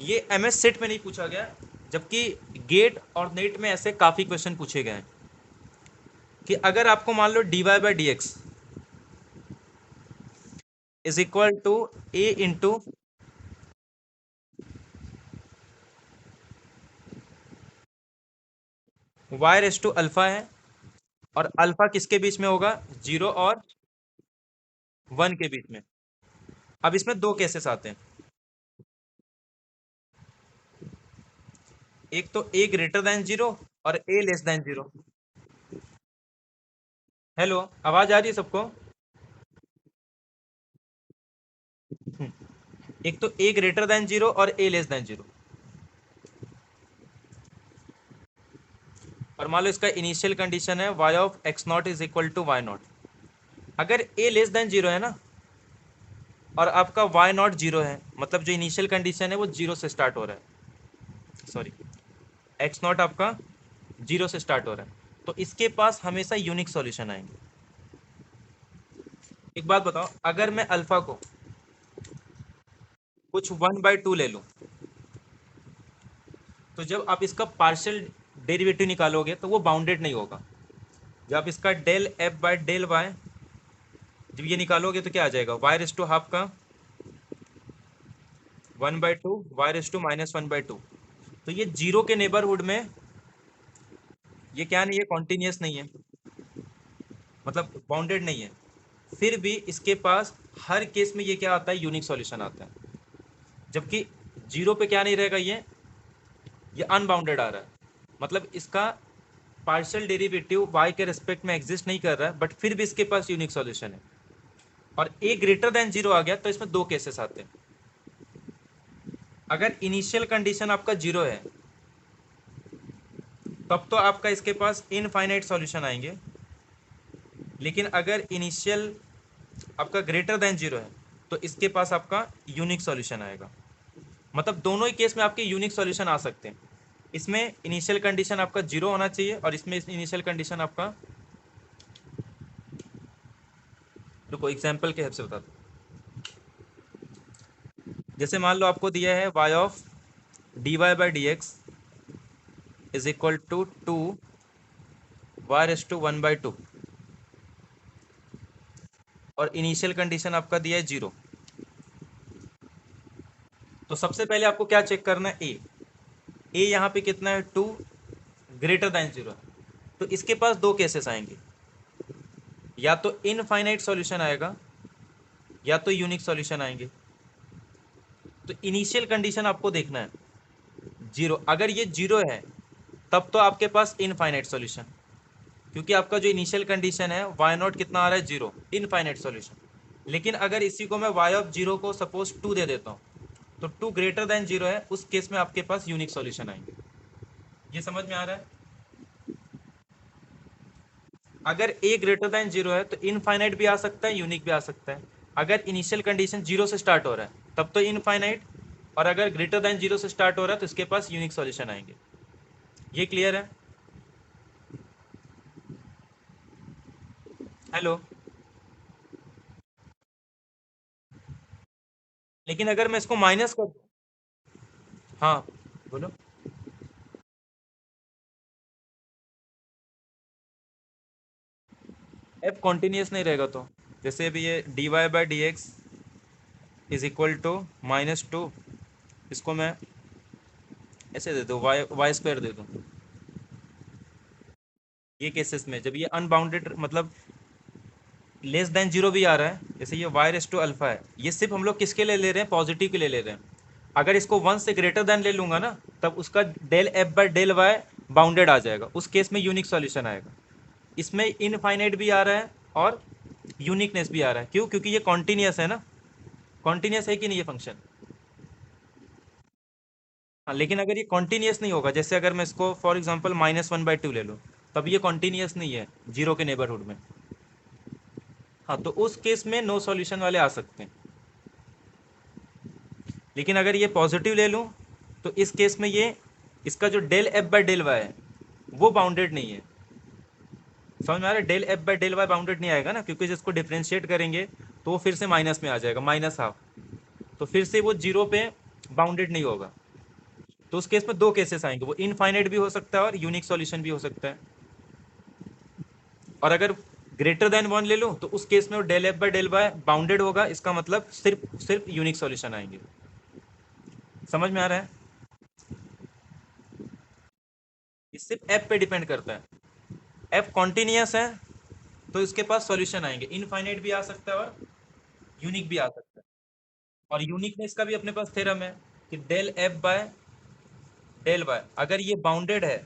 ये MS set में नहीं पूछा गया, जबकि गेट और नेट में ऐसे काफ़ी क्वेश्चन पूछे गए हैं कि अगर आपको मान लो dy by D X is equal to A into Y raise to alpha है, और अल्फा किसके बीच में होगा, 0 और 1 के बीच में। अब इसमें दो केसेस आते हैं, एक तो ए ग्रेटर देन 0 और ए लेस देन 0। हेलो, आवाज आ रही है सबको? एक तो ए ग्रेटर देन 0 और ए लेस देन 0। और मान लो इसका इनिशियल कंडीशन है y of X not is equal to Y not. अगर ए लेस देन 0 है ना, और आपका वाई नॉट 0 है, मतलब जो इनिशियल कंडीशन है वो 0 से स्टार्ट हो रहा है, सॉरी एक्स नॉट आपका 0 से स्टार्ट हो रहा है, तो इसके पास हमेशा यूनिक सॉल्यूशन आएंगे। एक बात बताओ, अगर मैं अल्फा को कुछ 1/2 ले लूं, तो जब आप इसका पार्शियल डेरिवेटिव निकालोगे तो वो बाउंडेड नहीं होगा। जब आप इसका del F by del Y जब ये निकालोगे तो क्या आ जाएगा, वाई रेस टू हाफ का 1/2 वाई रेस टू -1/2। तो ये 0 के नेबरहुड में ये क्या नहीं है, कॉन्टिन्यूस नहीं है, मतलब बाउंडेड नहीं है। फिर भी इसके पास हर केस में ये क्या आता है, यूनिक सॉल्यूशन आता है। जबकि 0 पे क्या नहीं रहेगा, ये अनबाउंडेड आ रहा है, मतलब इसका पार्शियल डेरिवेटिव y के रिस्पेक्ट में एग्जिस्ट नहीं कर रहा है, बट फिर भी इसके पास यूनिक सॉल्यूशन है। और a ग्रेटर देन 0 आ गया तो इसमें दो केसेस आते हैं। अगर इनिशियल कंडीशन आपका 0 है, तब तो आपका इसके पास इनफाइनाइट सॉल्यूशन आएंगे। लेकिन अगर इनिशियल आपका ग्रेटर देन 0 है, तो इसके पास आपका यूनिक सॉल्यूशन आएगा। मतलब दोनों ही केस में आपके यूनिक सॉल्यूशन आ सकते हैं। इसमें इनिशियल कंडीशन आपका 0 होना चाहिए, और इसमें इनिशियल कंडीशन आपका, रुको एग्जाम्पल के हिसाब से बता दो। जैसे मान लो आपको दिया है y of dy by D X is equal to 2 y raise to 1/2, और इनिशियल कंडीशन आपका दिया है 0। तो सबसे पहले आपको क्या चेक करना है, ए यहाँ पे कितना है, 2 ग्रेटर देन 0। तो इसके पास दो केसेस आएंगे, या तो इनफाइनाइट सॉल्यूशन आएगा या तो यूनिक सॉल्यूशन आएंगे। तो इनिशियल कंडीशन आपको देखना है 0। अगर ये 0 है तब तो आपके पास इनफाइनाइट सॉल्यूशन, क्योंकि आपका जो इनिशियल कंडीशन है वाई नॉट कितना आ रहा है, 0, इनफाइनाइट सॉल्यूशन। लेकिन अगर इसी को मैं वाई ऑफ 0 को सपोज 2 दे देता हूँ, तो 2 ग्रेटर देन 0 है, उस केस में आपके पास यूनिक सॉल्यूशन आएंगे। ये समझ में आ रहा है? अगर ए ग्रेटर देन 0 है तो इनफाइनाइट भी आ सकता है, यूनिक भी आ सकता है। अगर इनिशियल कंडीशन 0 से स्टार्ट हो रहा है तब तो इनफाइनाइट, और अगर ग्रेटर देन 0 से स्टार्ट हो रहा है तो इसके पास यूनिक सॉल्यूशन आएंगे। ये क्लियर है? हेलो। लेकिन अगर मैं इसको माइनस कर, हाँ बोलो। एफ कॉन्टिन्यूस नहीं रहेगा तो, जैसे अभी ये D Y by D X is equal to -2, इसको मैं ऐसे दे दूँ, वाई स्क्वायर दे दूँ। ये केसेस में जब ये अनबाउंडेड मतलब लेस देन 0 भी आ रहा है, जैसे ये वाई रेस टू अल्फा है, ये सिर्फ हम लोग किसके लिए ले रहे हैं, पॉजिटिव के लिए ले रहे हैं। अगर इसको 1 से ग्रेटर देन ले लूंगा ना, तब उसका del F by del Y bounded आ जाएगा, उस केस में यूनिक सॉल्यूशन आएगा। इसमें इनफाइनाइट भी आ रहा है और यूनिकनेस भी आ रहा है। क्यों? क्योंकि ये कॉन्टिन्यूस है ना, कॉन्टिन्यूस है कि नहीं ये फंक्शन। हाँ, लेकिन अगर ये कॉन्टिन्यूस नहीं होगा, जैसे अगर मैं इसको फॉर एग्जांपल -1/2 ले लूँ, तब ये कॉन्टिन्यूस नहीं है 0 के नेबरहुड में। हाँ, तो उस केस में नो सॉल्यूशन वाले आ सकते हैं। लेकिन अगर ये पॉजिटिव ले लूँ, तो इस केस में ये इसका जो del F by del Y है वो बाउंडेड नहीं है। समझ में आ रहा है? Del F by del Y bounded नहीं आएगा ना, क्योंकि जिसको डिफ्रेंशिएट करेंगे तो वो फिर से माइनस में आ जाएगा, -1/2। तो फिर से वो 0 पे बाउंडेड नहीं होगा। तो उस केस में दो केसेस आएंगे, वो इनफाइनाइट भी हो सकता है और यूनिक सॉल्यूशन भी हो सकता है। और अगर ग्रेटर देन वन ले लूँ तो उस केस में वो del F by del Y bounded होगा, इसका मतलब सिर्फ सिर्फ यूनिक सॉल्यूशन आएंगे। समझ में आ रहा है? ये सिर्फ एफ पे डिपेंड करता है। एफ कॉन्टिन्यूस है तो इसके पास सॉल्यूशन आएंगे, इनफाइनाइट भी आ सकता है और यूनिक भी आ सकता है। और यूनिकनेस का भी अपने पास थ्योरम है कि del F by del Y, अगर ये बाउंडेड है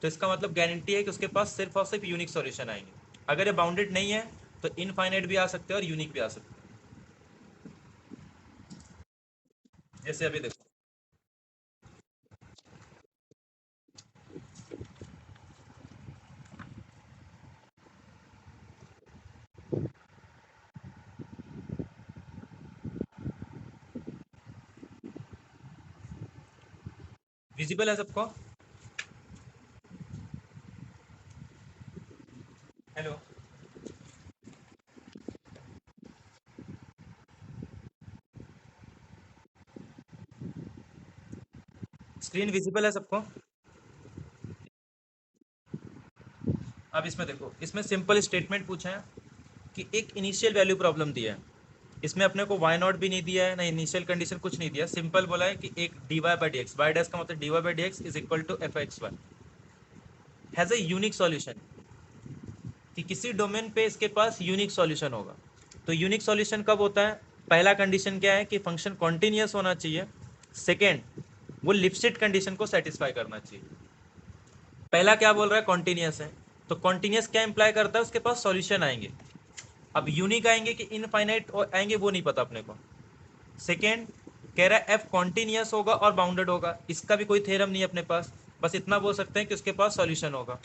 तो इसका मतलब गारंटी है कि उसके पास सिर्फ और सिर्फ यूनिक सॉल्यूशन आएंगे। अगर ये बाउंडेड नहीं है तो इनफाइनाइट भी आ सकते हैं और यूनिक भी आ सकते हैं। जैसे अभी देखो, विजिबल है सबको? हेलो, स्क्रीन विजिबल है सबको? अब इसमें देखो, इसमें सिंपल स्टेटमेंट पूछा है कि एक इनिशियल वैल्यू प्रॉब्लम दिया है, इसमें अपने को वाई नॉट भी नहीं दिया है ना, इनिशियल कंडीशन कुछ नहीं दिया, सिंपल बोला है कि एक D Y by D X, Y dash का मतलब D Y by D X is equal to F X Y has a unique solution, कि किसी डोमेन पे इसके पास यूनिक सॉल्यूशन होगा। तो यूनिक सॉल्यूशन कब होता है? पहला कंडीशन क्या है कि फंक्शन कॉन्टिन्यूस होना चाहिए। सेकेंड, वो लिपस्टिट कंडीशन को सेटिस्फाई करना चाहिए। पहला क्या बोल रहा है? कॉन्टिन्यूस है, तो कॉन्टिन्यूस क्या इंप्लाई करता है? उसके पास सॉल्यूशन आएंगे। अब यूनिक आएंगे कि इनफाइनाइट आएंगे वो नहीं पता अपने को। सेकेंड कह रहा है एफ कॉन्टिन्यूस होगा और बाउंडेड होगा, इसका भी कोई थ्योरम नहीं है अपने पास, बस इतना बोल सकते हैं कि उसके पास सॉल्यूशन होगा।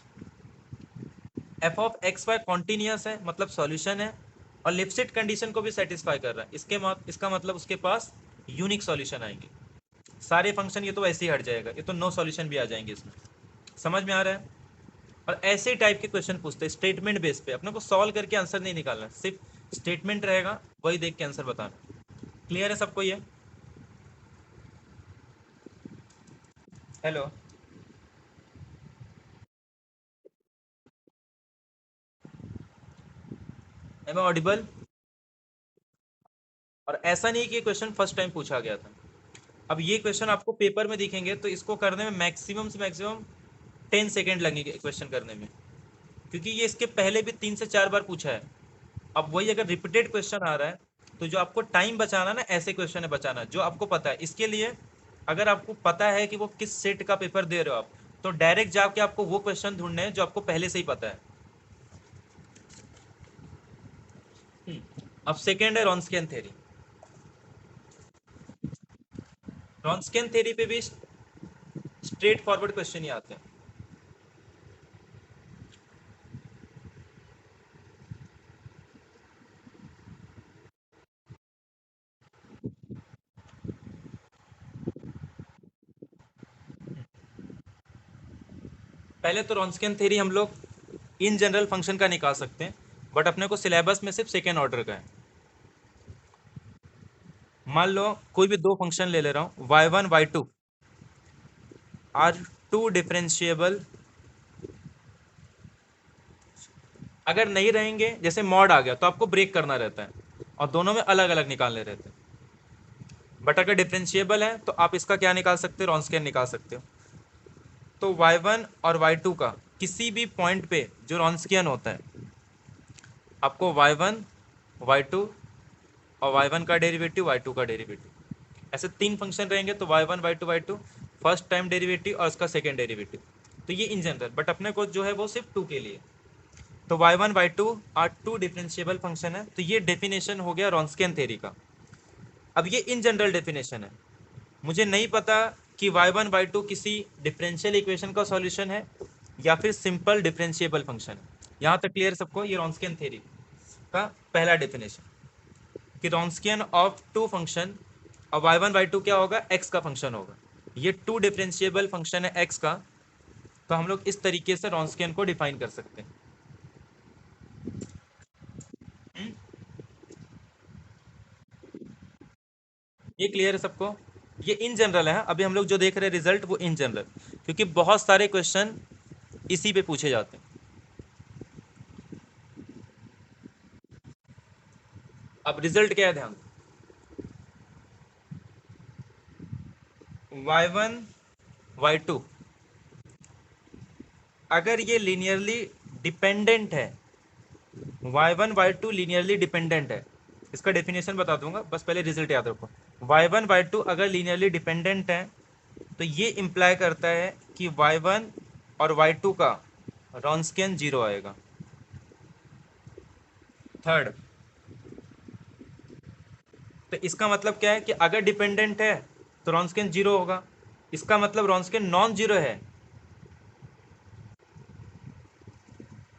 F of x Y continuous है मतलब सॉल्यूशन है, और लिपस्टिट कंडीशन को भी सेटिस्फाई कर रहा है, इसका मतलब उसके पास यूनिक सॉल्यूशन आएंगे। सारे फंक्शन ये तो ऐसे ही हट जाएगा, ये तो नो सॉल्यूशन भी आ जाएंगे इसमें। समझ में आ रहा है? और ऐसे टाइप के क्वेश्चन पूछते हैं स्टेटमेंट बेस पे, अपने को सॉल्व करके आंसर नहीं निकालना, सिर्फ स्टेटमेंट रहेगा वही देख के आंसर बताना। क्लियर है सबको ये? Hello, am I audible? और ऐसा नहीं कि ये क्वेश्चन फर्स्ट टाइम पूछा गया था। अब ये क्वेश्चन आपको पेपर में दिखेंगे तो इसको करने में मैक्सिमम से मैक्सिमम 10 सेकेंड लगेंगे क्वेश्चन करने में, क्योंकि ये इसके पहले भी 3 से 4 बार पूछा है। अब वही अगर रिपीटेड क्वेश्चन आ रहा है तो जो आपको टाइम बचाना ना, ऐसे क्वेश्चन है बचाना जो आपको पता है। इसके लिए अगर आपको पता है कि वो किस सेट का पेपर दे रहे हो आप, तो डायरेक्ट जाके आपको वो क्वेश्चन ढूंढने हैं जो आपको पहले से ही पता है। अब सेकेंड है रॉन्स्कियन थ्योरी। रॉन्स्कियन थ्योरी पे भी स्ट्रेट फॉरवर्ड क्वेश्चन ही आते हैं। पहले तो रॉन्स्कियन थ्योरी हम लोग इन जनरल फंक्शन का निकाल सकते हैं, बट अपने को सिलेबस में सिर्फ सेकेंड ऑर्डर का है। मान लो कोई भी दो फंक्शन ले ले रहा हूँ, y1 y2 are to differentiable. अगर नहीं रहेंगे, जैसे मॉड आ गया तो आपको ब्रेक करना रहता है और दोनों में अलग अलग निकालने रहते हैं। बट अगर डिफरेंशिएबल है तो आप इसका क्या निकाल सकते हो? रॉन्स्कियन निकाल सकते हो। तो y1 और y2 का किसी भी पॉइंट पे जो रॉन्स्कियन होता है, आपको y1 y2 और y1 का डेरिवेटिव y2 का डेरिवेटिव, ऐसे तीन फंक्शन रहेंगे तो y1 y2 y2 first time derivative और उसका सेकेंड डेरिवेटिव। तो ये इन जनरल, बट अपने को जो है वो सिर्फ टू के लिए। तो y1 y2 are to differentiable function है, तो ये डेफिनेशन हो गया रॉन्स्कियन थ्योरी का। अब ये इन जनरल डेफिनेशन है, मुझे नहीं पता कि y1 y2 किसी डिफरेंशियल इक्वेशन का सॉल्यूशन है या फिर सिंपल डिफरेंशिएबल फंक्शन है। यहाँ तक क्लियर सबको? ये रॉन्स्कियन थ्योरी का पहला डेफिनेशन, कि रॉन्स्कियन ऑफ टू फंक्शन, और y1 y2 क्या होगा? x का फंक्शन होगा। ये टू डिफरेंशिएबल फंक्शन है x का, तो हम लोग इस तरीके से रॉन्स्कियन को डिफाइन कर सकते हैं। ये क्लियर है सबको? ये इन जनरल है, अभी हम लोग जो देख रहे हैं रिजल्ट वो इन जनरल, क्योंकि बहुत सारे क्वेश्चन इसी पे पूछे जाते हैं। अब रिजल्ट क्या है, ध्यान, y1 y2 अगर ये लीनियरली डिपेंडेंट है, y1 y2 लीनियरली डिपेंडेंट है, इसका डेफिनेशन बता दूंगा, बस पहले रिजल्ट याद रखो। y1 y2 अगर लीनियरली डिपेंडेंट है तो ये इंप्लाई करता है कि y1 और y2 का रॉन्स्कियन जीरो आएगा। थर्ड, तो इसका मतलब क्या है कि अगर डिपेंडेंट है तो रॉन्स्कियन जीरो होगा, इसका मतलब रॉन्स्कियन नॉन जीरो है।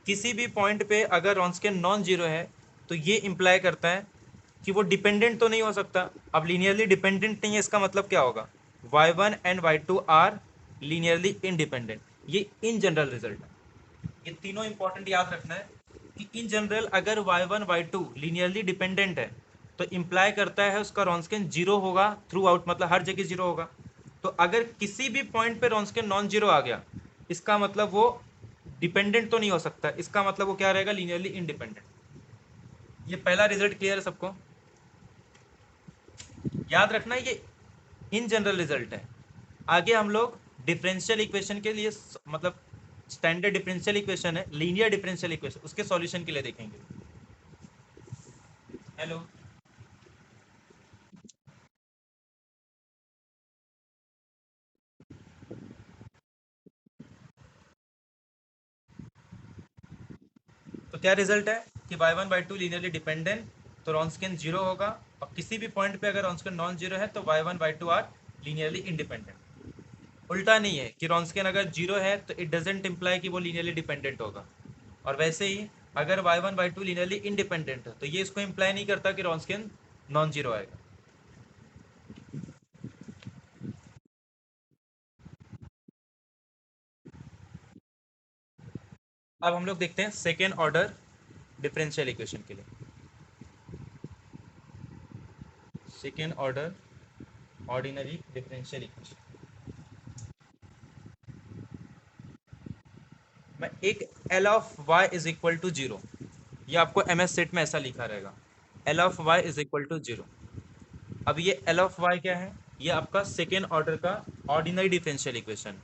किसी भी पॉइंट पे अगर रॉन्स्कियन नॉन जीरो है तो ये इंप्लाई करता है कि वो डिपेंडेंट तो नहीं हो सकता। अब लीनियरली डिपेंडेंट नहीं है, इसका मतलब क्या होगा, y1 and y2 are linearly independent. ये इन जनरल रिजल्ट है, ये तीनों इंपॉर्टेंट याद रखना है कि इन जनरल अगर y1 y2 लीनियरली डिपेंडेंट है तो इंप्लाई करता है उसका रॉन्स्कियन जीरो होगा थ्रू आउट, मतलब हर जगह जीरो होगा। तो अगर किसी भी पॉइंट पे रॉन्स्कियन नॉन जीरो आ गया, इसका मतलब वो डिपेंडेंट तो नहीं हो सकता, इसका मतलब वो क्या रहेगा, लीनियरली इनडिपेंडेंट। ये पहला रिजल्ट क्लियर है सबको, याद रखना ये इन जनरल रिजल्ट है। आगे हम लोग डिफरेंशियल इक्वेशन के लिए, मतलब स्टैंडर्ड डिफरेंशियल इक्वेशन है, लीनियर डिफरेंशियल इक्वेशन, उसके सॉल्यूशन के लिए देखेंगे। हेलो, तो क्या रिजल्ट है कि y1 y2 लीनियरली डिपेंडेंट, तो रॉन्स्कियन जीरो होगा, और किसी भी पॉइंट पे अगर रॉन्स्कियन नॉन जीरो है तो y1 y2 are linearly independent. उल्टा नहीं है कि रॉन्स्कियन अगर जीरो है तो इट डजेंट इम्प्लाई कि वो लीनियरली डिपेंडेंट होगा, और वैसे ही अगर y1 y2 लीनियरली इंडिपेंडेंट है तो ये इसको इम्प्लाई नहीं करता कि रॉन्स्कियन नॉन जीरो आएगा। अब हम लोग देखते हैं सेकेंड ऑर्डर डिफरेंशियल इक्वेशन के लिए। Second order ordinary differential equation में एक L of Y is equal to zero, ये आपको एम एस सेट में ऐसा लिखा रहेगा, L of Y is equal to zero. अब ये एल ऑफ वाई क्या है, ये आपका सेकेंड ऑर्डर का ordinary differential equation.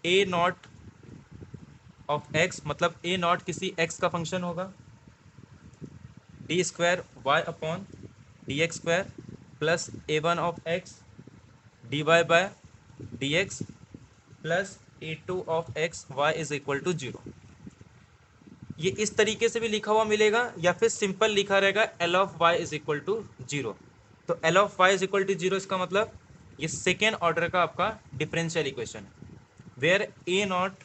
A nought of X, मतलब ए नॉट किसी एक्स का फंक्शन होगा, D square Y upon D X square plus A one of x D Y by D x plus A two of x Y is equal to zero. ये इस तरीके से भी लिखा हुआ मिलेगा या फिर सिंपल लिखा रहेगा L of Y is equal to zero. तो L of Y is equal to zero, इसका मतलब ये सेकेंड ऑर्डर का आपका डिफरेंशियल इक्वेशन है, where A nought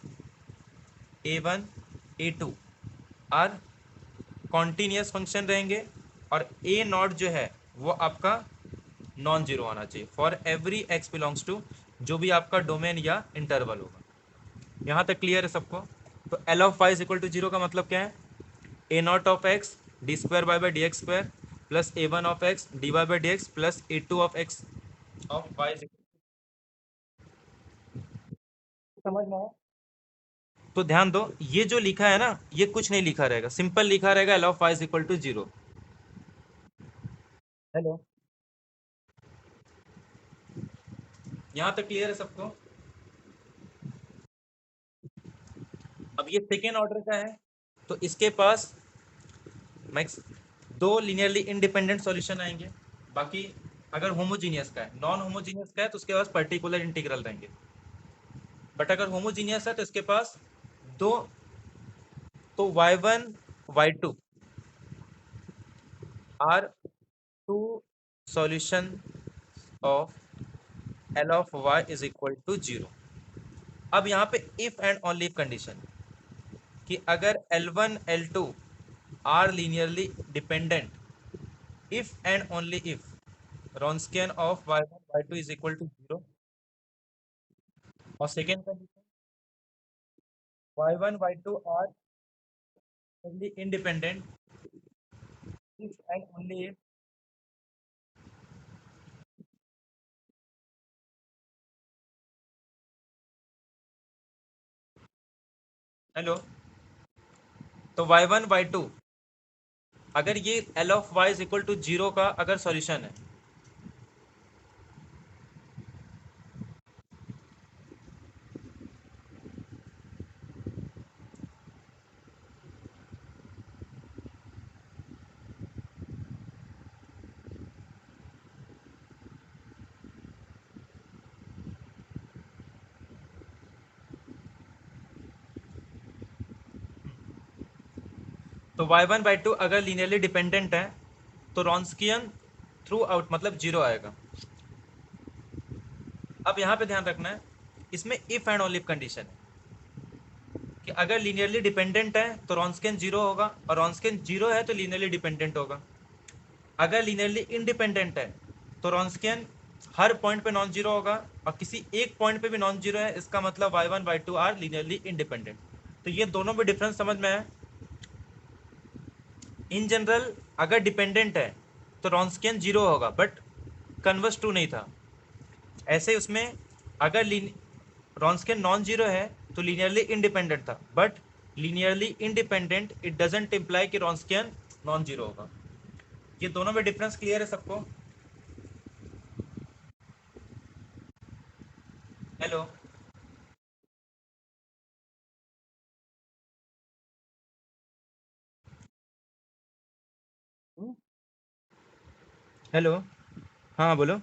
A one A two are continuous function रहेंगे, और ए नॉट जो है वो आपका नॉन जीरो आना चाहिए for every X belongs to, जो भी आपका डोमेन या इंटरवल होगा। यहाँ तक क्लियर है सबको। तो L of Y is equal to zero का मतलब क्या है, A nought of x D square Y by D X square plus A one of x D Y by D x plus A two of X of Y. समझ में आया? तो ध्यान दो, ये जो लिखा है ना, ये कुछ नहीं लिखा रहेगा, सिंपल लिखा रहेगा L of Y is equal to zero. Hello, यहाँ तक क्लियर है सबको? अब ये सेकेंड ऑर्डर का है, तो इसके पास मैक्स दो लीनियरली इंडिपेंडेंट सॉल्यूशन आएंगे। बाकी अगर होमोजीनियस का है, नॉन होमोजीनियस का है तो उसके पास पर्टिकुलर इंटीग्रल रहेंगे, बट अगर होमोजीनियस है तो इसके पास दो, तो y1 y2 are two solution of L of y is equal to zero. अब यहाँ पे इफ एंड ओनली कंडीशन, कि अगर L1 L2 are linearly dependent, if and only if Wronskian of y1 y2 is equal to zero, और second condition y1 y2 are only independent if and only if hello. तो y1 y2 अगर ये L of y is equal to 0 का अगर solution है, तो y1 y2 अगर linearly dependent है तो रॉन्स्कियन थ्रू आउट मतलब 0 आएगा। अब यहाँ पे ध्यान रखना है, इसमें इफ एंड ओनली कंडीशन है कि अगर लीनियरली डिपेंडेंट है तो रॉन्स्कियन 0 होगा, और रॉन्स्कियन 0 है तो लीनियरली डिपेंडेंट होगा। अगर लीनियरली इंडिपेंडेंट है तो रॉन्स्कियन हर पॉइंट पे नॉन जीरो होगा, और किसी एक पॉइंट पे भी नॉन जीरो है, इसका मतलब y1 y2 are linearly independent. तो ये दोनों में डिफरेंस समझ में है। इन जनरल अगर डिपेंडेंट है तो रॉन्स्कियन 0 होगा, बट कन्वर्स टू नहीं था। ऐसे ही उसमें अगर रॉन्स्कियन नॉन जीरो है तो लीनियरली इंडिपेंडेंट था, but linearly independent it doesn't imply कि रॉन्स्कियन नॉन जीरो होगा। ये दोनों में डिफरेंस क्लियर है सबको? हेलो। हेलो। हाँ बोलो।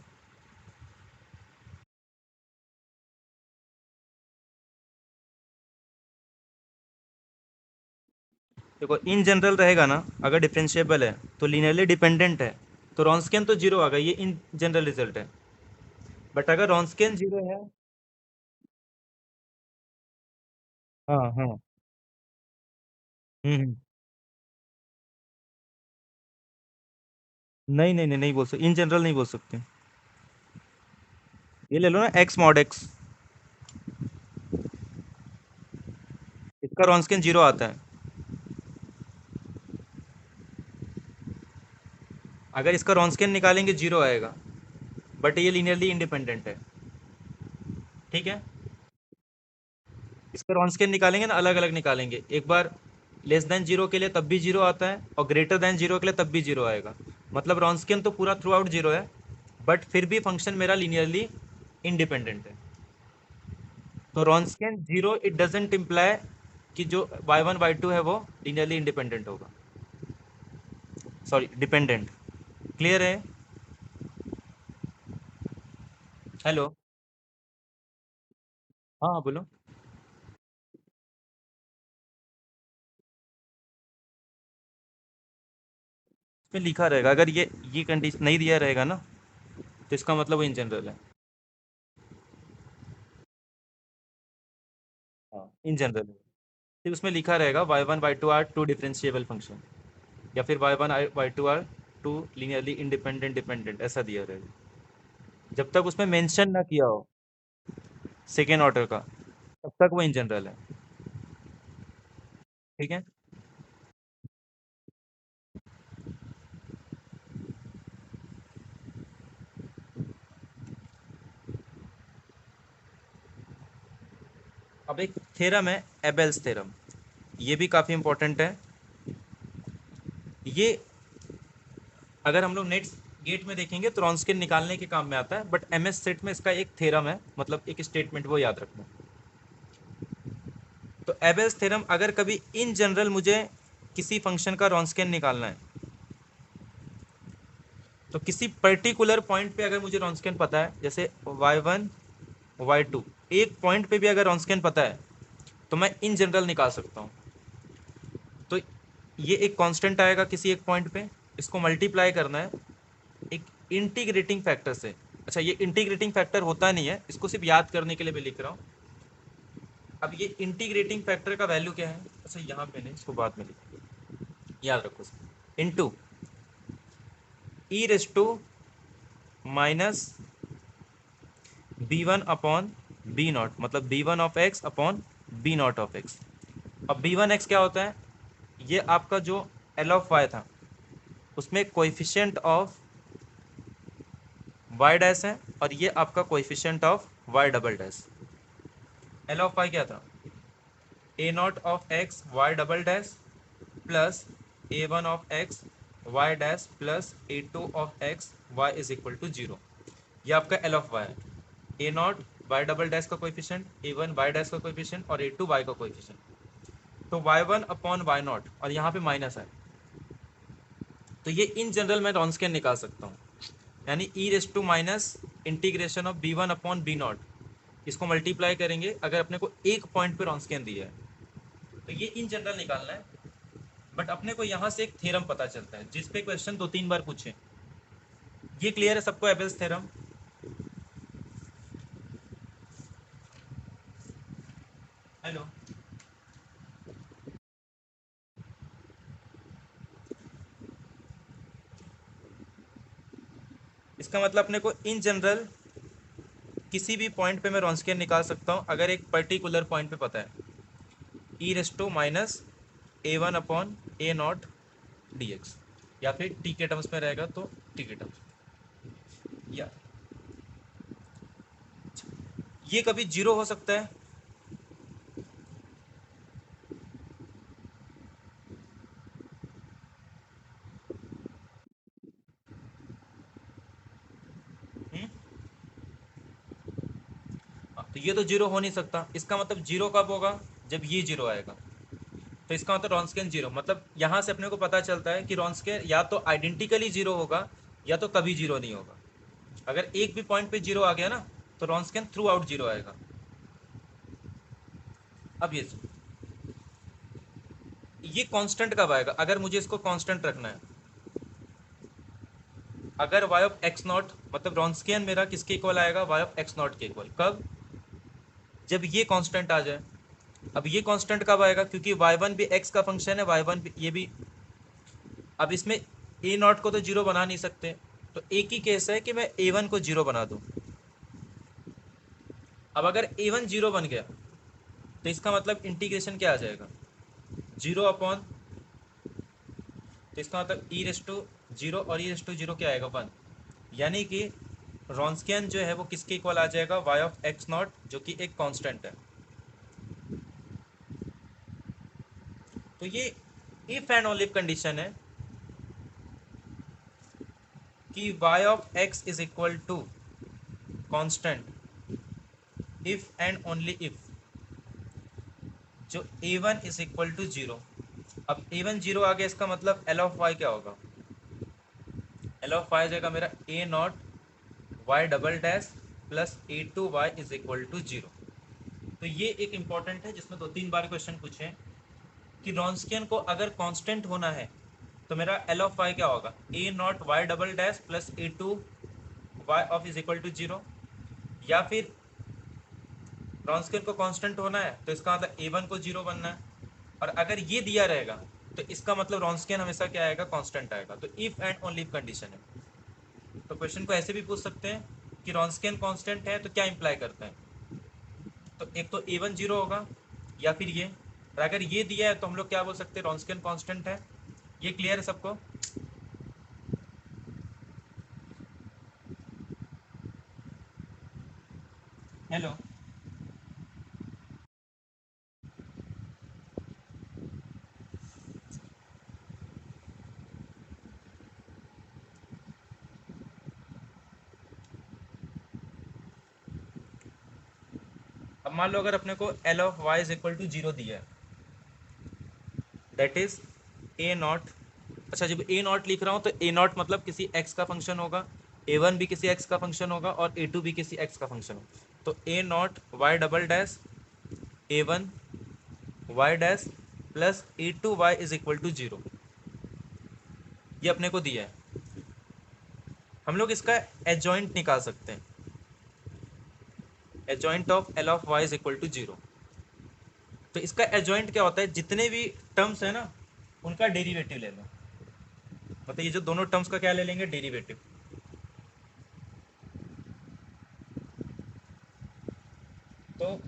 देखो इन जनरल रहेगा ना, अगर डिफरेंशिएबल है तो लीनियरली डिपेंडेंट है, तो रॉन्स्कियन तो जीरो आ गया, ये इन जनरल रिजल्ट है। बट अगर रॉन्स्कियन जीरो है, हाँ हाँ। हम्म। नहीं नहीं नहीं, नहीं बोल सकते, इन जनरल नहीं बोल सकते। ये ले लो ना एक्स मॉड एक्स, इसका रॉन्स्कियन जीरो आता है। अगर इसका रॉन्स्कियन निकालेंगे जीरो आएगा, बट ये लीनियरली इंडिपेंडेंट है। ठीक है। इसका रॉन्स्कियन निकालेंगे ना, अलग अलग निकालेंगे, एक बार लेस देन जीरो के लिए तब भी जीरो आता है, और ग्रेटर देन जीरो के लिए तब भी जीरो आएगा। मतलब रॉन्स्कियन तो पूरा थ्रू आउट जीरो है, बट फिर भी फंक्शन मेरा लीनियरली इंडिपेंडेंट है। तो रॉन्स्कियन जीरो इट डजेंट इम्प्लाई कि जो y1 y2 है वो लीनियरली इंडिपेंडेंट होगा, सॉरी डिपेंडेंट। क्लियर है? हेलो। हाँ बोलो। इसमें लिखा रहेगा, अगर ये कंडीशन नहीं दिया रहेगा ना, तो इसका मतलब वो इन जनरल है। हाँ इन जनरल है। फिर उसमें लिखा रहेगा y1 y2 are to differentiable function, या फिर y1 y2 are two linearly independent dependent, ऐसा दिया रहेगा। जब तक उसमें मेंशन ना किया हो सेकेंड ऑर्डर का, तब तक वो इन जनरल है। ठीक है। अब एक थ्योरम है, एबेल्स थ्योरम, ये भी काफ़ी इंपॉर्टेंट है। ये अगर हम लोग नेट्स गेट में देखेंगे तो रॉन्स्कियन निकालने के काम में आता है, बट एमएस सेट में इसका एक थ्योरम है, मतलब एक स्टेटमेंट, वो याद रखना। तो एबेल्स थ्योरम, अगर कभी इन जनरल मुझे किसी फंक्शन का रॉन्स्कियन निकालना है, तो किसी पर्टिकुलर पॉइंट पे अगर मुझे रॉन्स्कियन पता है, जैसे y1 y2, एक पॉइंट पे भी अगर रॉन्स्कियन पता है, तो मैं इन जनरल निकाल सकता हूँ। तो ये एक कांस्टेंट आएगा किसी एक पॉइंट पे, इसको मल्टीप्लाई करना है एक इंटीग्रेटिंग फैक्टर से। अच्छा, ये इंटीग्रेटिंग फैक्टर होता नहीं है, इसको सिर्फ याद करने के लिए मैं लिख रहा हूँ। अब ये इंटीग्रेटिंग फैक्टर का वैल्यू क्या है? अच्छा यहाँ पे नहीं, इसको बाद में लिख, याद रखो। Into E raise to minus b1 upon B not, मतलब b1 of X upon B not of X. अब b1 x क्या होता है? ये आपका जो एल ऑफ वाई था, उसमें कोएफिशिएंट ऑफ वाई डैश है, और ये आपका coefficient of Y double dash. L of Y क्या था? A nought of x Y double dash plus A one of x Y dash plus A two of x Y is equal to zero. ये आपका L of Y है। A not Y double dash का coefficient, A one Y dash का coefficient और A two Y का coefficient. तो Y one upon Y nought और यहाँ पे माइनस है, तो ये इन जनरल मैं रॉन्सकियन निकाल सकता हूँ, यानी E raise to minus integration of B one upon B nought, इसको मल्टीप्लाई करेंगे अगर अपने को एक पॉइंट पे रॉन्सकियन दिया है, तो ये इन जनरल निकालना है। बट अपने को यहाँ से एक थ्योरम पता चलता है जिस पे क्वेश्चन 2-3 बार पूछे। ये क्लियर है सबको, एबेल्स थ्योरम? हेलो, इसका मतलब अपने को इन जनरल किसी भी पॉइंट पे मैं रॉन्सकियन निकाल सकता हूँ अगर एक पर्टिकुलर पॉइंट पे पता है। E raise to minus A one upon A nought D X, या फिर टी के टर्म्स में रहेगा तो टी के टर्म्स, या ये कभी जीरो हो सकता है। हम्म? तो ये तो जीरो हो नहीं सकता, इसका मतलब जीरो कब होगा, जब ये जीरो आएगा। तो इसका मतलब रॉन्सकियन जीरो, मतलब यहाँ से अपने को पता चलता है कि रॉन्सकियन या तो आइडेंटिकली जीरो होगा या तो कभी जीरो नहीं होगा। अगर एक भी पॉइंट पे जीरो आ गया ना तो रॉन्सकियन थ्रू आउट जीरो आएगा। अब ये कांस्टेंट कब आएगा, अगर मुझे इसको कांस्टेंट रखना है। अगर y ऑफ एक्स नॉट, मतलब रॉन्सकियन मेरा किसके इक्वल आएगा, y ऑफ एक्स नॉट के इक्वल, कब, जब ये कांस्टेंट आ जाए। अब ये कांस्टेंट कब आएगा, क्योंकि y1 भी x का फंक्शन है, y1 भी, ये भी। अब इसमें ए नॉट को तो जीरो बना नहीं सकते, तो एक ही केस है कि मैं a1 को जीरो बना दूं। अब अगर a1 जीरो बन गया तो इसका मतलब इंटीग्रेशन क्या आ जाएगा, जीरो अपॉन, तो इसका मतलब ई रेस टू जीरो और ई रेस टू जीरो क्या आएगा, वन। यानी कि रॉन्सकियन जो है वो किसके इक्वल आ जाएगा, y ऑफ एक्स नॉट, जो कि एक कांस्टेंट है। तो ये इफ एंड ओनली कंडीशन है कि y of x is equal to constant if and only if जो a1 is equal to zero. अब a1 जीरो आ गया, इसका मतलब l ऑफ y क्या होगा, l ऑफ y जाएगा मेरा a not y double dash plus A two Y is equal to zero. तो ये एक इंपॉर्टेंट है जिसमें 2-3 बार क्वेश्चन पूछे हैं कि रॉन्सकियन को अगर कांस्टेंट होना है तो मेरा एल ऑफ वाई क्या होगा, A not Y double dash plus A two Y of is equal to zero. या फिर रॉन्सकियन को कांस्टेंट होना है तो इसका मतलब ए वन को जीरो बनना है, और अगर ये दिया रहेगा तो इसका मतलब रॉन्सकियन हमेशा क्या आएगा, कांस्टेंट आएगा। तो इफ एंड ओनली कंडीशन है। तो क्वेश्चन को ऐसे भी पूछ सकते हैं कि रॉन्सकियन कांस्टेंट है तो क्या इंप्लाई करते हैं, तो एक तो ए वन जीरो होगा या फिर ये, और अगर ये दिया है तो हम लोग क्या बोल सकते हैं, रॉन्सकियन कांस्टेंट है। ये क्लियर है सबको? हेलो, अब मान लो अगर अपने को L of Y is equal to zero दिया है, दैट इज ए नॉट। अच्छा, जब ए नॉट लिख रहा हूँ तो ए नॉट मतलब किसी एक्स का फंक्शन होगा, ए वन भी किसी एक्स का फंक्शन होगा और ए टू भी किसी एक्स का फंक्शन होगा। तो A not Y double dash A one Y dash plus A two Y is equal to zero, ये अपने को दिया है। हम लोग इसका एडजॉइंट निकाल सकते हैं, adjoint of L of Y is equal to zero. तो इसका एडजॉइंट क्या होता है, जितने भी टर्म्स है ना उनका डेरिवेटिव ले लो, मतलब ये जो दोनों टर्म्स का क्या ले लेंगे, डेरिवेटिव। तो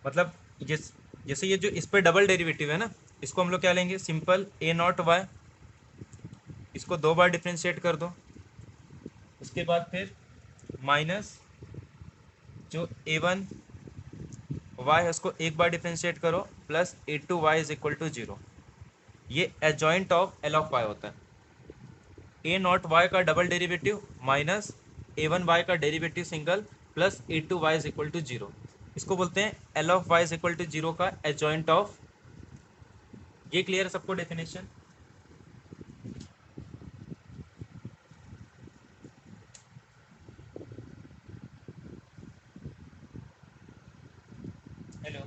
मतलब जिस जैसे ये जो इस पे डबल डेरिवेटिव है ना, इसको हम लोग क्या लेंगे, सिंपल ए नॉट वाई, इसको 2 बार डिफ्रेंशिएट कर दो, उसके बाद फिर माइनस जो ए वन वाई है उसको एक बार डिफ्रेंशिएट करो, plus A two Y is equal to 0। ये adjoint of L of Y होता है। ए नॉट वाई का double derivative minus A one Y का derivative single plus A two Y is equal to 0, इसको बोलते हैं L of Y is equal to 0 का adjoint of. ये clear है सबको डेफिनेशन? हेलो,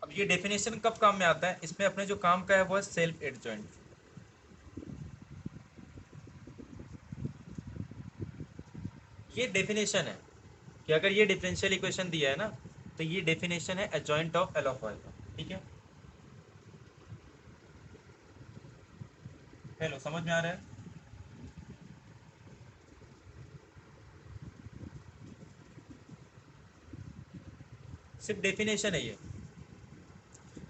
अब ये डेफिनेशन कब काम में आता है, इसमें अपने जो काम का है वो है सेल्फ एडजॉइंट। ये डेफिनेशन है कि अगर ये डिफरेंशियल इक्वेशन दिया है ना, तो ये डेफिनेशन है adjoint of L of Y का। ठीक है, हेलो, समझ में आ रहा है? सिर्फ डेफिनेशन है ये,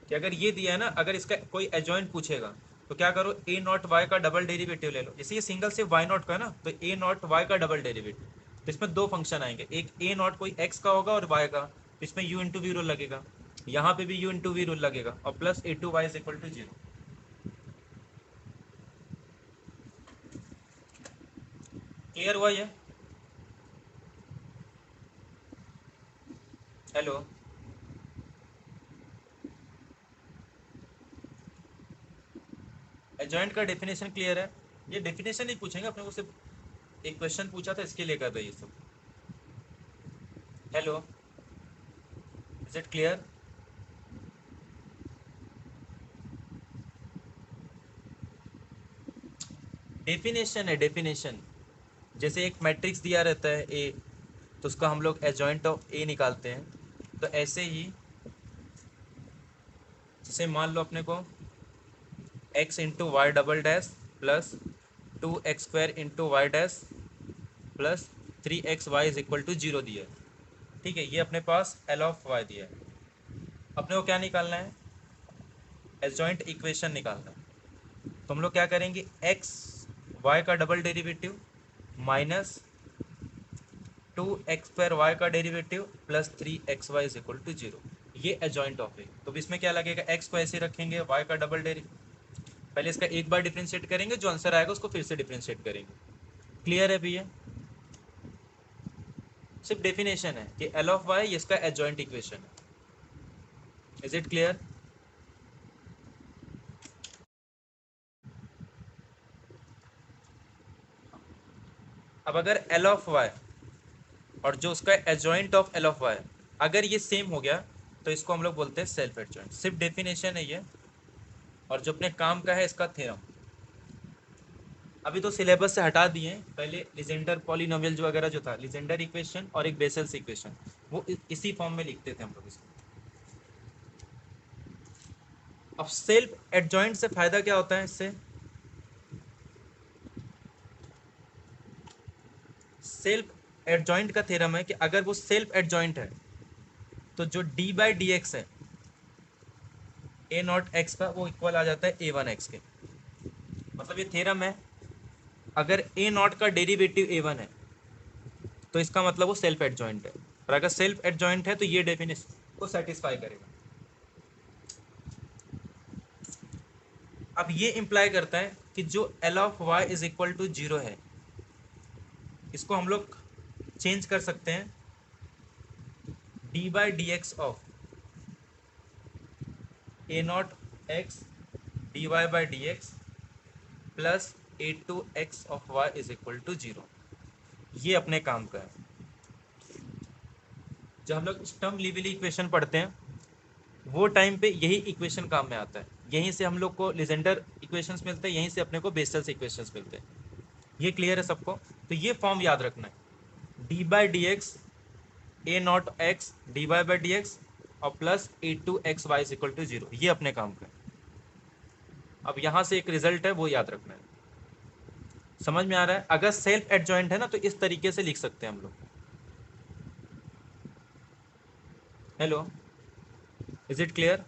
कि अगर ये दिया है ना, अगर इसका कोई एडजॉइंट पूछेगा तो क्या करो, ए नॉट वाई का डबल डेरिवेटिव ले लो। जैसे ये सिंगल से वाई नॉट का ना, तो ए नॉट वाई का डबल डेरिवेटिव, तो इसमें दो फंक्शन आएंगे, एक ए नॉट कोई एक्स का होगा और वाई का, तो इसमें यू इंटू वी रूल लगेगा, यहाँ पे भी यू इंटू वी रूल लगेगा, और plus A two Y is equal to 0। Clear हुआ ये? हेलो, एडजॉइंट का डेफिनेशन क्लियर है? ये डेफिनेशन ही पूछेंगे अपने को, सिर्फ एक क्वेश्चन पूछा था इसके लिए कर रही है सब। Hello, is it clear? Definition है, डेफिनेशन। जैसे एक मैट्रिक्स दिया रहता है ए, तो उसका हम लोग एडजॉइंट ऑफ ए निकालते हैं, तो ऐसे ही जैसे मान लो अपने को X into Y double dash plus 2x² into Y dash plus 3xy is equal to 0 दिया है। ठीक है, ये अपने पास एल ऑफ वाई दिया है। अपने को क्या निकालना है, एडजॉइंट इक्वेशन निकालना है। तो हम लोग क्या करेंगे, एक्स वाई का double derivative minus 2x² Y का derivative plus 3xy is equal to 0, ये एडजॉइंट ऑफ है। तो इसमें क्या लगेगा, एक्स को ऐसे रखेंगे, वाई का डबल डेरिवेटिव, पहले इसका एक बार डिफ्रेंशिएट करेंगे, जो आंसर आएगा उसको फिर से डिफ्रेंशिएट करेंगे। क्लियर है भैया? सिर्फ डेफिनेशन है कि एल ऑफ वाई इसका एडजॉइंट इक्वेशन है। Is it clear? अब अगर एल ऑफ वाई और जो उसका adjoint of L of Y अगर ये सेम हो गया, तो इसको हम लोग बोलते हैं सेल्फ एडजॉइंट। सिर्फ डेफिनेशन है ये, और जो अपने काम का है इसका थ्योरम। अभी तो सिलेबस से हटा दिए हैं, पहले लिजेंडर पॉलिनोमियल जो वगैरह जो था, लिजेंडर इक्वेशन और एक बेसल्स इक्वेशन, वो इसी फॉर्म में लिखते थे हम लोग इसको। अब सेल्फ एडजॉइंट से फायदा क्या होता है, इससे सेल्फ एडजॉइंट का थ्योरम है कि अगर वो सेल्फ एडजॉइंट है, तो जो डी बाई डी एक्स है ए नॉट एक्स का, वो इक्वल आ जाता है ए वन एक्स के। मतलब ये थ्योरम है, अगर ए नॉट का डेरिवेटिव ए वन है, तो इसका मतलब वो सेल्फ एडजॉइंट है, और अगर सेल्फ एडजॉइंट है तो ये डेफिनेशन को सेटिस्फाई करेगा। अब ये इंप्लाई करता है कि जो L of Y is equal to 0 है, इसको हम लोग चेंज कर सकते हैं D by D X of A not X D Y by D x plus A two X of Y is equal to 0। ये अपने काम का है। जब हम लोग स्टर्म लिविली इक्वेशन पढ़ते हैं, वो टाइम पे यही इक्वेशन काम में आता है। यहीं से हम लोग को लिजेंडर इक्वेशंस मिलते हैं, यहीं से अपने को बेसल्स इक्वेशंस मिलते हैं। ये क्लियर है सबको? तो ये फॉर्म याद रखना है, D by D X A not X D Y by D X और plus A two X Y is equal to 0, ये अपने काम का है। अब यहाँ से एक रिजल्ट है वो याद रखना है। समझ में आ रहा है? अगर सेल्फ एडजॉइंट है ना तो इस तरीके से लिख सकते हैं हम लोग। हेलो, इज इट क्लियर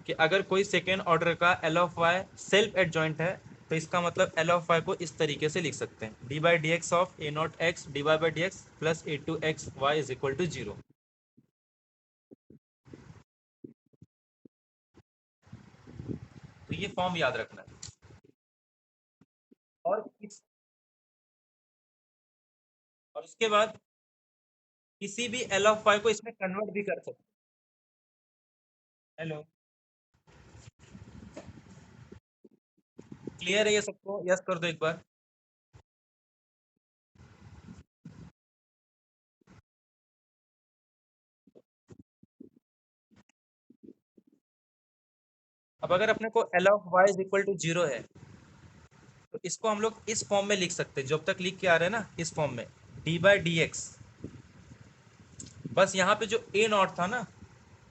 कि अगर कोई सेकेंड ऑर्डर का L of Y self adjoint है तो इसका मतलब एल ऑफ वाई को इस तरीके से लिख सकते हैं, D by D X of A not X D Y by D x plus A two X Y is equal to zero. तो ये फॉर्म याद रखना है। और और उसके बाद किसी भी एल ऑफ वाई को इसमें कन्वर्ट भी कर सकते हैं। हेलो, क्लियर है ये सबको? यस कर दो एक बार। अब अगर अपने को L of Y is equal to zero है तो इसको हम लोग इस फॉर्म में लिख सकते हैं, जब तक लिख के आ रहे हैं ना इस फॉर्म में, डी बाई डी एक्स। बस यहाँ पे जो ए नॉट था ना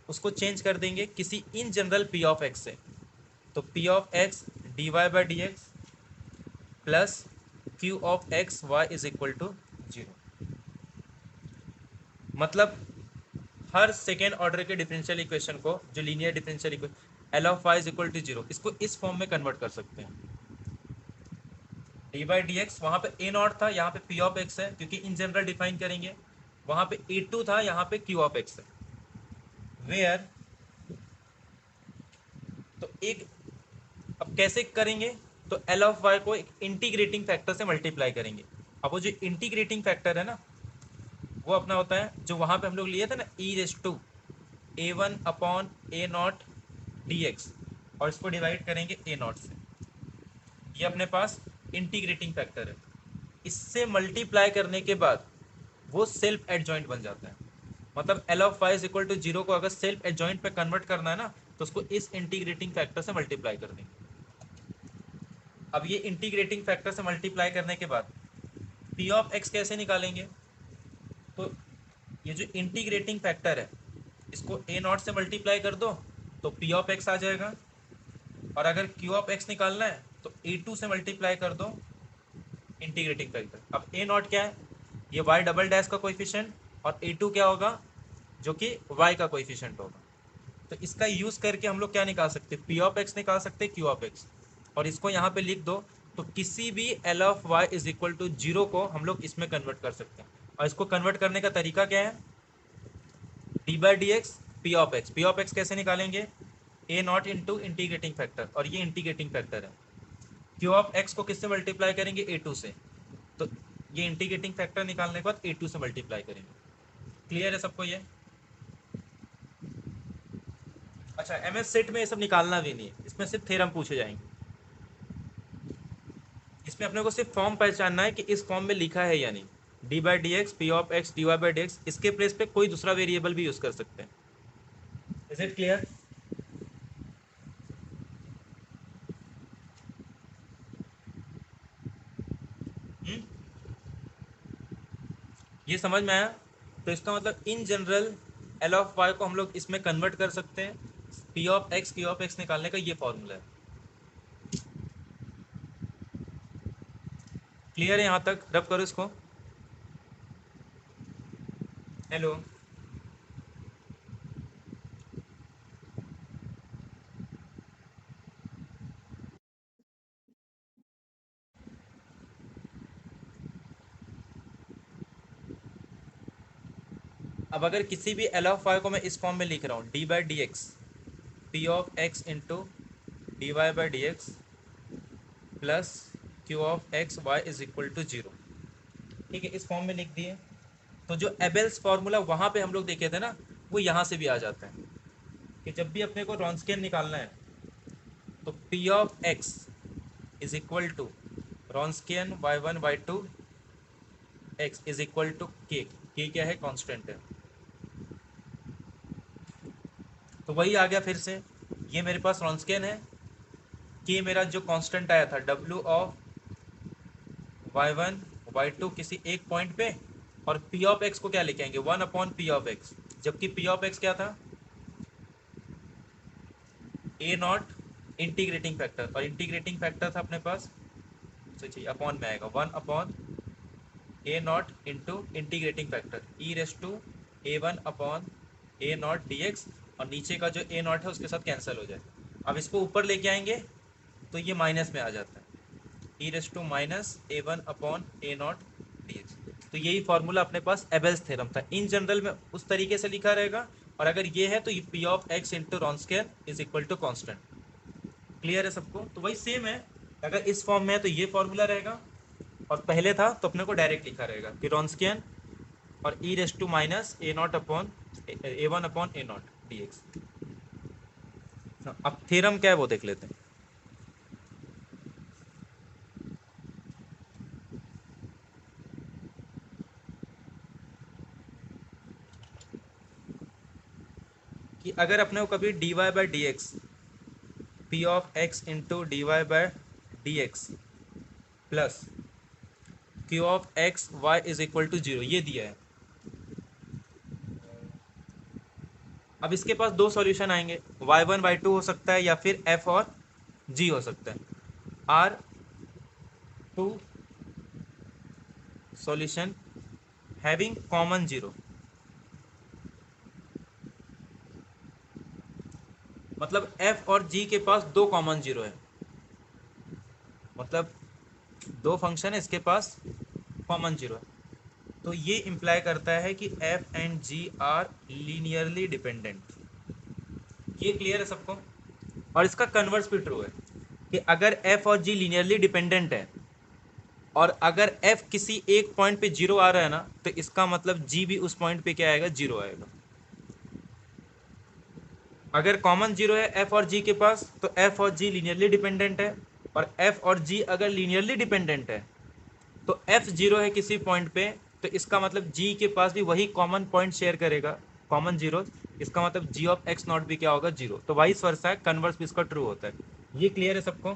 उसको चेंज कर देंगे किसी in general p of x से। तो P of x D Y by D x plus q of x Y is equal to zero. मतलब हर सेकेंड ऑर्डर के डिफरेंशियल इक्वेशन को, जो linear differential equation L of Y is equal to zero, इसको इस form में convert कर सकते हैं। डी बाई डी एक्स, वहाँ पे ए नॉट था, यहाँ पे पी ऑफ एक्स है क्योंकि इन जनरल डिफाइन करेंगे। वहाँ पे ए टू था, यहाँ पे क्यू ऑफ एक्स है। वेयर, तो एक, अब कैसे करेंगे? तो एल ऑफ वाई को एक इंटीग्रेटिंग फैक्टर से मल्टीप्लाई करेंगे। अब वो जो इंटीग्रेटिंग फैक्टर है ना वो अपना होता है जो वहाँ पे हम लोग लिए थे ना, E raise to A one upon A nought D X, और इसको डिवाइड करेंगे ए नॉट से। ये अपने पास इंटीग्रेटिंग फैक्टर है। इससे मल्टीप्लाई करने के बाद वो सेल्फ एडजॉइंट बन जाता है। मतलब L of Y is equal to zero को अगर सेल्फ एडजॉइंट पे कन्वर्ट करना है ना तो उसको इस इंटीग्रेटिंग फैक्टर से मल्टीप्लाई कर देंगे। अब ये इंटीग्रेटिंग फैक्टर से मल्टीप्लाई करने के बाद पी ऑफ एक्स कैसे निकालेंगे? तो ये जो इंटीग्रेटिंग फैक्टर है इसको ए नॉट से मल्टीप्लाई कर दो तो पी ऑफ एक्स आ जाएगा। और अगर क्यू ऑफ एक्स निकालना है तो ए टू से मल्टीप्लाई कर दो इंटीग्रेटिंग फैक्टर। अब ए नॉट क्या है? ये वाई डबल डैश का कोएफिशिएंट, और ए टू क्या होगा? जो कि वाई का कोएफिशिएंट होगा। तो इसका यूज़ करके हम लोग क्या निकाल सकते हैं? पी ऑफ एक्स निकाल सकते हैं, क्यू ऑफ एक्स। और इसको यहाँ पे लिख दो तो किसी भी L of Y is equal to zero को हम लोग इसमें कन्वर्ट कर सकते हैं। और इसको कन्वर्ट करने का तरीका क्या है? D by D x p of x. P of x कैसे निकालेंगे? ए नॉट इंटू इंटीग्रेटिंग फैक्टर, और ये इंटीग्रेटिंग फैक्टर है। क्यू ऑफ एक्स को किससे मल्टीप्लाई करेंगे? ए टू से। तो ये इंटीग्रेटिंग फैक्टर निकालने के बाद ए टू से मल्टीप्लाई करेंगे। क्लियर है सबको ये? अच्छा, एम एस सेट में ये सब निकालना भी नहीं है, इसमें सिर्फ थ्योरम पूछे जाएंगे। इसमें अपने को सिर्फ फॉर्म पहचानना है कि इस फॉर्म में लिखा है या नहीं। D by D x p of x D Y by D x, इसके प्लेस पे कोई दूसरा वेरिएबल भी यूज कर सकते हैं। Is it clear? ये समझ में आया? तो इसका मतलब in general L of y को हम लोग इसमें कन्वर्ट कर सकते हैं। P of x q of x निकालने का ये फॉर्मूला है। क्लियर है यहाँ तक? रब करो इसको। हेलो, अब अगर किसी भी एल ऑफ वाई को मैं इस फॉर्म में लिख रहा हूँ, d by D x p of x into d Y by D x plus q of x Y is equal to zero. ठीक है, इस फॉर्म में लिख दिए। तो जो एबेल्स फार्मूला वहाँ पे हम लोग देखे थे ना वो यहाँ से भी आ जाता है कि जब भी अपने को रॉन्स्कियन निकालना है तो P of X is equal to Wronskian Y one Y two X is equal to K. K क्या है? कांस्टेंट है। तो वही आ गया फिर से, ये मेरे पास रॉन्स्कियन है, के मेरा जो कांस्टेंट आया था W of y one Y two किसी एक पॉइंट पे, और पी ऑफ एक्स को क्या लेके आएंगे? One upon P of X, जबकि पी ऑफ एक्स क्या था? ए नॉट इंटीग्रेटिंग फैक्टर, और इंटीग्रेटिंग फैक्टर था अपने पास, सोचिए अपॉन में आएगा 1 A nought into integrating factor E raise to A1 upon A nought D X, और नीचे का जो ए नॉट है उसके साथ कैंसिल हो जाए। अब इसको ऊपर लेके आएंगे तो ये माइनस में आ जाता है, E raise to minus A1 upon A nought D X. तो यही फॉर्मूला अपने पास एबेल्स थ्योरम था, इन जनरल में उस तरीके से लिखा रहेगा, और अगर ये है तो P of x into Wronskian is equal to constant. Clear है सबको? तो वही सेम है, अगर इस फॉर्म में है तो ये फॉर्मूला रहेगा, और पहले था तो अपने को डायरेक्ट लिखा रहेगा कि रॉन्स्कियन और E raise to minus A nought upon A1 upon A nought D X. अब थ्योरम क्या है वो देख लेते हैं। कि अगर अपने को कभी d Y by D x p of x into d Y by D x plus q of x Y is equal to zero ये दिया है, अब इसके पास दो सॉल्यूशन आएंगे, y1 y2 हो सकता है या फिर f और g हो सकता है। Are two solution having common zero, मतलब f और g के पास दो कॉमन जीरो है, मतलब दो फंक्शन है इसके पास कॉमन जीरो है, तो ये इंप्लाई करता है कि f and g are linearly dependent. ये क्लियर है सबको? और इसका कन्वर्स भी ट्रू है कि अगर f और g लीनियरली डिपेंडेंट है और अगर f किसी एक पॉइंट पे जीरो आ रहा है ना, तो इसका मतलब g भी उस पॉइंट पे क्या आएगा, जीरो आएगा। अगर कॉमन जीरो है f और g के पास तो f और g लीनियरली डिपेंडेंट है, और f और g अगर लीनियरली डिपेंडेंट है तो f जीरो है किसी पॉइंट पे, तो इसका मतलब g के पास भी वही कॉमन पॉइंट शेयर करेगा, कॉमन जीरो, इसका मतलब g ऑफ x नॉट भी क्या होगा, जीरो। तो वाइस वर्सा है, कन्वर्स भी इसका ट्रू होता है। ये क्लियर है सबको?